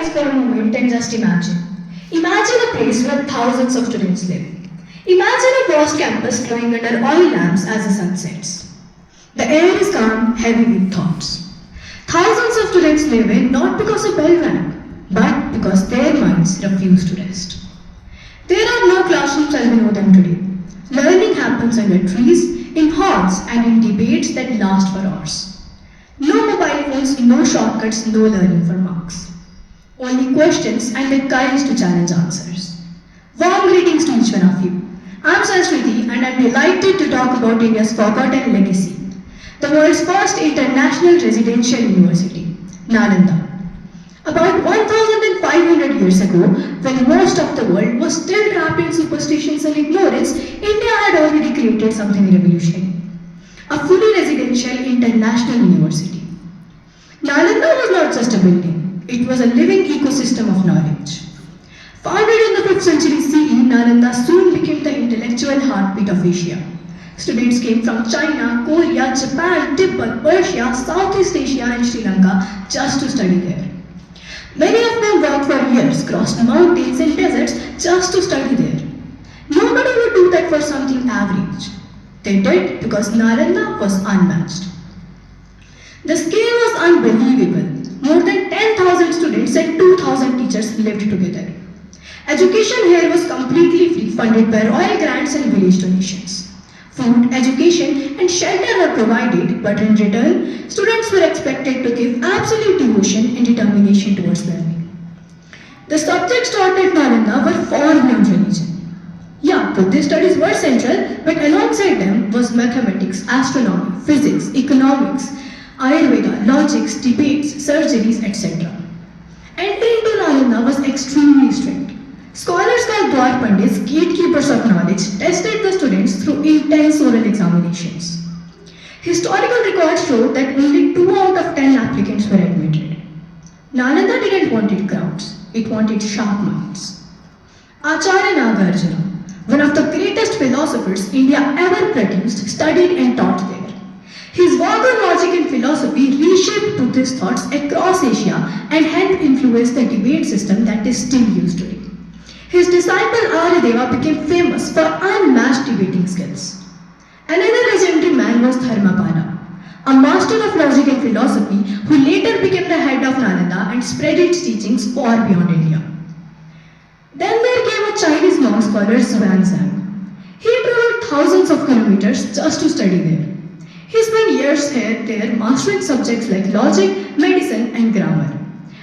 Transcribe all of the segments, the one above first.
eyes for a moment and just imagine. Imagine a place where thousands of students live. Imagine a vast campus glowing under oil lamps as the sun sets. The air is calm, heavy with thoughts. Thousands of students live in not because a bell rang, but because their minds refuse to rest. There are no classrooms as we know them today. Learning happens under trees, in halls, and in debates that last for hours. No mobile phones, no shortcuts, no learning for marks. Only questions and the courage to challenge answers. Warm greetings to each one of you. I'm Sanskriti and I'm delighted to talk about India's forgotten legacy, the world's first international residential university, NALANDA. About 1,500 years ago, when most of the world was still trapped in superstitions and ignorance, India had already created something revolutionary. A fully residential international university. NALANDA was not just a building, it was a living ecosystem of knowledge. Founded in the 5th century CE, NALANDA soon became the intellectual heartbeat of Asia. Students came from China, Korea, Japan, Tibet, Persia, Southeast Asia and Sri Lanka just to study there. Many of them worked for years, crossed mountains and deserts just to study there. Nobody would do that for something average. They did because NALANDA was unmatched. The scale was unbelievable. More than 10,000 students and 2,000 teachers lived together. Education here was completely free, funded by royal grants and village donations. Food, education and shelter were provided, but in return, students were expected to give absolute devotion and determination towards learning. The subjects taught at NALANDA were far beyond religion. Yeah, Buddhist studies were central, but alongside them was mathematics, astronomy, physics, economics, Ayurveda, logics, debates, surgeries, etc. Entry into NALANDA was extremely strict. Scholars called Dwar Pandits, gatekeepers of knowledge, tested the students through intense oral examinations. Historical records show that only 2 out of 10 applicants were admitted. NALANDA didn't want crowds, it wanted sharp minds. Acharya Nagarjuna, one of the greatest philosophers India ever produced, studied and taught there. His work on logic and philosophy reshaped Buddhist thoughts across Asia and helped influence the debate system that is still used today. His disciple Aryadeva became famous for unmatched debating skills. Another legendary man was Dharmapala, a master of logic and philosophy who later became the head of NALANDA and spread its teachings far beyond India. Then there came a Chinese monk scholar Xuanzang. He traveled thousands of kilometers just to study there. He spent years there mastering subjects like logic, medicine and grammar.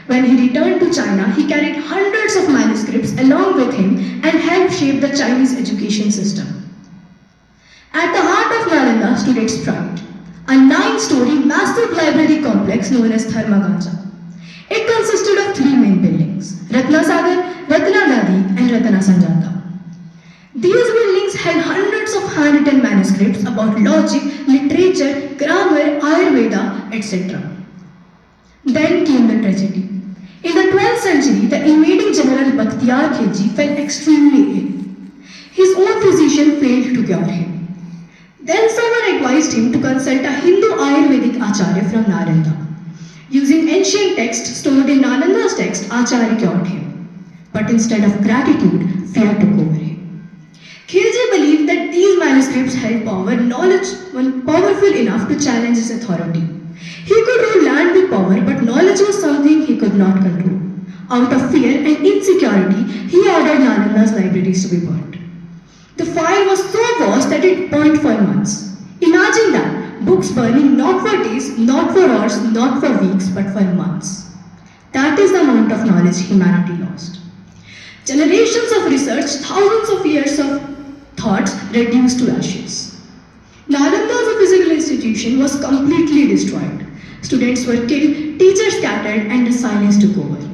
When he returned to China, he carried hundreds of manuscripts along with him and helped shape the Chinese education system. At the heart of NALANDA stood its pride, a 9-story massive library complex known as Dharmagacha. It consisted of 3 main buildings, Ratnasagar, Ratnadadi and Ratna Sanjata. These buildings held hundreds of handwritten manuscripts about logic, literature, grammar, Ayurveda, etc. Then came the tragedy. In the 12th century, the invading general Bakhtiyar Khilji fell extremely ill. His own physician failed to cure him. Then someone advised him to consult a Hindu Ayurvedic Acharya from Nalanda. Using ancient texts stored in Nalanda's text, Acharya cured him. But instead of gratitude, fear took over him. Khilji believed that these manuscripts held knowledge powerful enough to challenge his authority. He could rule land with power, but knowledge was something he could not control. Out of fear and insecurity, he ordered Nalanda's libraries to be burnt. The fire was so vast that it burned for months. Imagine that, books burning not for days, not for hours, not for weeks, but for months. That is the amount of knowledge humanity lost. Generations of research, thousands of years of thoughts reduced to ashes. Nalanda as a physical institution was completely destroyed. Students were killed, teachers scattered, and the silence took over.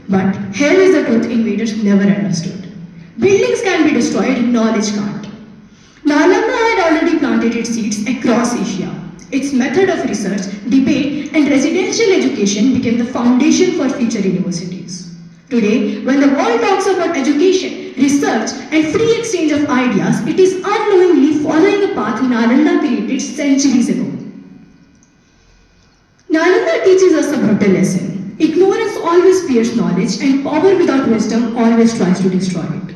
But here is the truth invaders never understood. Buildings can be destroyed, knowledge can't. Nalanda had already planted its seeds across Asia. Its method of research, debate, and residential education became the foundation for future universities. Today, when the world talks about education, research, and free exchange of ideas, it is unknowingly following a path Nalanda created centuries ago. Nalanda teaches us a brutal lesson. Ignorance always fears knowledge, and power without wisdom always tries to destroy it.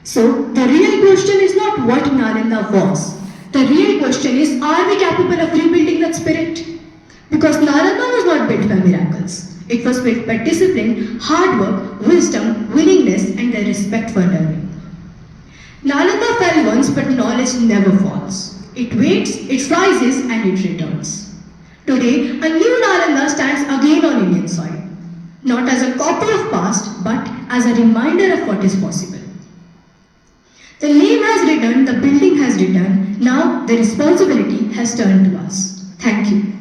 So, the real question is not what Nalanda was. The real question is, are we capable of rebuilding that spirit? Because Nalanda was not built by miracles. It was built by discipline, hard work, wisdom, willingness, and the respect for learning. Nalanda fell once, but knowledge never falls. It waits, it rises, and it returns. Today, a new Nalanda stands again on Indian soil, not as a copy of past, but as a reminder of what is possible. The name has returned, the building has returned, now the responsibility has turned to us. Thank you.